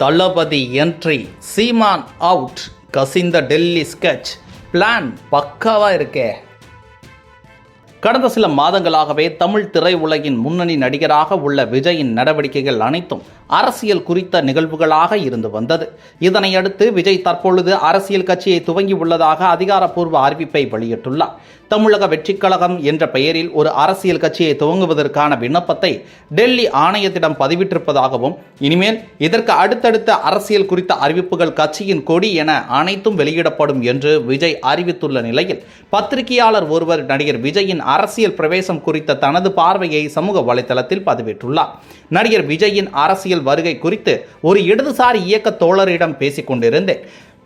தளபதி entry, சீமான் out, கசிந்த Delhi sketch, plan பக்காவா இருக்கே. கடந்த சில மாதங்களாகவே தமிழ் திரையுலகின் முன்னணி நடிகராக உள்ள விஜயின் நடவடிக்கைகள் அனைத்தும் அரசியல் குறித்த நிகழ்வுகளாக இருந்து வந்தது. இதனையடுத்து விஜய் தற்பொழுது அரசியல் கட்சியை துவங்கி உள்ளதாக அதிகாரப்பூர்வ அறிவிப்பை வெளியிட்டுள்ளார். தமிழக வெற்றிக் கழகம் என்ற பெயரில் ஒரு அரசியல் கட்சியை துவங்குவதற்கான விண்ணப்பத்தை டெல்லி ஆணையத்திடம் பதிவிட்டிருப்பதாகவும், இனிமேல் இதற்கு அடுத்தடுத்த அரசியல் குறித்த அறிவிப்புகள் கட்சியின் கொடி என அனைத்தும் வெளியிடப்படும் என்று விஜய் அறிவித்துள்ள நிலையில், பத்திரிகையாளர் ஒருவர் நடிகர் விஜயின் அரசியல் பிரவேசம் குறித்த தனது பார்வையை சமூக வலைதளத்தில் பதிவிட்டுள்ளார். நடிகர் விஜயின் அரசியல் வருகை குறித்து ஒரு இடதுசாரி இயக்க தோழரிடம் பேசிக் கொண்டிருந்தேன்.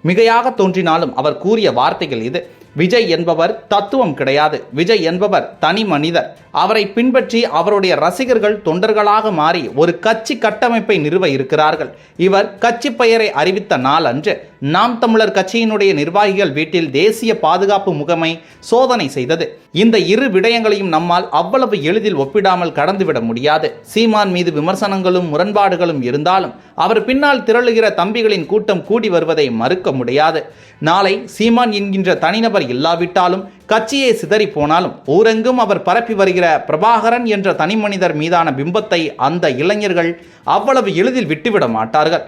மிகையாக தோன்றினாலும் அவர் கூறிய வார்த்தைகள் இது. விஜய் என்பவர் தத்துவம் கிடையாது. விஜய் என்பவர் தனி மனிதர். அவரை பின்பற்றி அவருடைய ரசிகர்கள் தொண்டர்களாக மாறி ஒரு கட்சி கட்டமைப்பை நிறுவ இருக்கிறார்கள். இவர் கட்சி பெயரை அறிவித்த நாள் அன்று நாம் தமிழர் கட்சியினுடைய நிர்வாகிகள் வீட்டில் தேசிய பாதுகாப்பு முகமை சோதனை செய்தது. இந்த இரு விடயங்களையும் நம்மால் அவ்வளவு எளிதில் ஒப்பிடாமல் கடந்துவிட முடியாது. சீமான் மீது விமர்சனங்களும் முரண்பாடுகளும் இருந்தாலும் அவர் பின்னால் திரளுகிற தம்பிகளின் கூட்டம் கூடி வருவதை மறுக்க முடியாது. நாளை சீமான் என்கின்ற தனிநபர் இல்லாவிட்டாலும், கட்சியை சிதறி போனாலும், ஊரெங்கும் அவர் பரப்பி வருகிற பிரபாகரன் என்ற தனி மனிதர் மீதான பிம்பத்தை அந்த இளைஞர்கள் அவ்வளவு எளிதில் விட்டுவிட மாட்டார்கள்.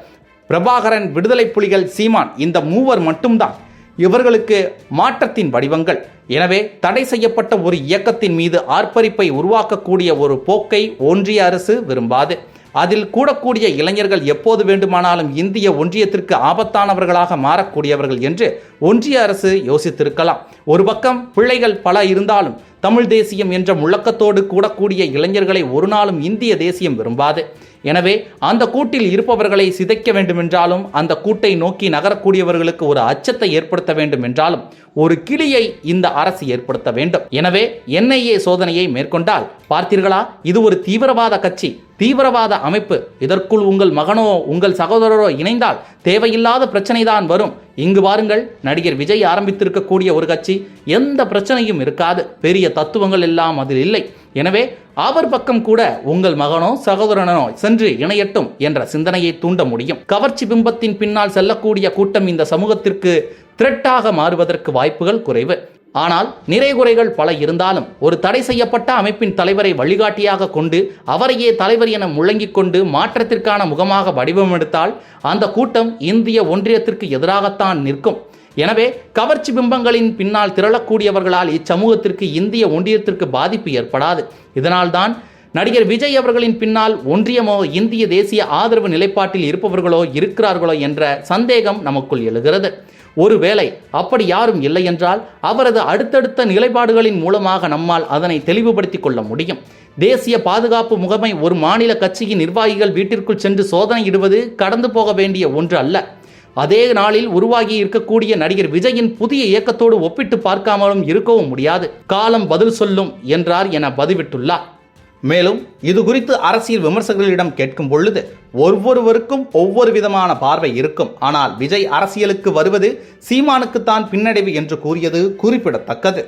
பிரபாகரன், விடுதலை புலிகள், சீமான், இந்த மூவர் மட்டும்தான் இவர்களுக்கு மாற்றத்தின் வடிவங்கள். எனவே தடை செய்யப்பட்ட ஒரு இயக்கத்தின் மீது ஆர்ப்பரிப்பை உருவாக்கக்கூடிய ஒரு போக்கை ஒன்றிய அரசு விரும்பாது. அதில் கூடக்கூடிய இளைஞர்கள் எப்போது வேண்டுமானாலும் இந்திய ஒன்றியத்திற்கு ஆபத்தானவர்களாக மாறக்கூடியவர்கள் என்று ஒன்றிய அரசு யோசித்திருக்கலாம். ஒரு பக்கம் பிள்ளைகள் பல இருந்தாலும் தமிழ் தேசியம் என்ற முழக்கத்தோடு கூடக்கூடிய இளைஞர்களை ஒரு நாளும் இந்திய தேசியம் விரும்பாது. எனவே அந்த கூட்டில் இருப்பவர்களை சிதைக்க வேண்டுமென்றாலும், அந்த கூட்டை நோக்கி நகரக்கூடியவர்களுக்கு ஒரு அச்சத்தை ஏற்படுத்த வேண்டும் என்றாலும் ஒரு கிளியை இந்த அரசு ஏற்படுத்த வேண்டும். எனவே NIA சோதனையை மேற்கொண்டால் பார்த்தீர்களா, இது ஒரு தீவிரவாத கட்சி, தீவிரவாத அமைப்பு. இதற்குள் உங்கள் மகனோ உங்கள் சகோதரரோ இணைந்தால் தேவையில்லாத பிரச்சனை தான் வரும். இங்கு வாருங்கள், நடிகர் விஜய் ஆரம்பித்திருக்கக்கூடிய ஒரு கட்சி, எந்த பிரச்சனையும் இருக்காது. பெரிய தத்துவங்கள் எல்லாம் அதில் இல்லை. எனவே அவர் பக்கம் கூட உங்கள் மகனோ சகோதரனோ சென்று இணையட்டும் என்ற சிந்தனையை தூண்ட முடியும். கவர்ச்சி பிம்பத்தின் பின்னால் செல்லக்கூடிய கூட்டம் இந்த சமூகத்திற்கு த்ரெட்டாக மாறுவதற்கு வாய்ப்புகள் குறைவு. ஆனால் நிறைகுறைகள் பல இருந்தாலும் ஒரு தடை செய்யப்பட்ட அமைப்பின் தலைவரை வழிகாட்டியாக கொண்டு அவரையே தலைவர் என முழங்கிக் கொண்டு மாற்றத்திற்கான முகமாக வடிவமெடுத்தால் அந்த கூட்டம் இந்திய ஒன்றியத்திற்கு எதிராகத்தான் நிற்கும். எனவே கவர்ச்சி பிம்பங்களின் பின்னால் திரளக்கூடியவர்களால் இச்சமூகத்திற்கு இந்திய ஒன்றியத்திற்கு பாதிப்பு ஏற்படாது. இதனால்தான் நடிகர் விஜய் அவர்களின் பின்னால் ஒன்றியமோ இந்திய தேசிய ஆதரவு நிலைப்பாட்டில் இருப்பவர்களோ இருக்கிறார்களோ என்ற சந்தேகம் நமக்குள் எழுகிறது. ஒருவேளை அப்படி யாரும் இல்லை என்றால் அவரது அடுத்தடுத்த நிலைப்பாடுகளின் மூலமாக நம்மால் அதனை தெளிவுபடுத்திக் கொள்ள முடியும். தேசிய பாதுகாப்பு முகமை ஒரு மாநில கட்சியின் நிர்வாகிகள் வீட்டிற்குள் சென்று சோதனையிடுவது கடந்து போக வேண்டிய ஒன்று அல்ல. அதே நாளில் உருவாகி இருக்கக்கூடிய நடிகர் விஜயின் புதிய இயக்கத்தோடு ஒப்பிட்டு பார்க்காமலும் இருக்கவும் முடியாது. காலம் பதில் சொல்லும் என்றார் என பதிவிட்டுள்ளார். மேலும் இது குறித்து அரசியல் விமர்சகர்களிடம் கேட்கும் பொழுது ஒவ்வொருவருக்கும் ஒவ்வொரு விதமான பார்வை இருக்கும். ஆனால் விஜய் அரசியலுக்கு வருவது சீமானுக்குத்தான் பின்னடைவு என்று கூறியது குறிப்பிடத்தக்கது.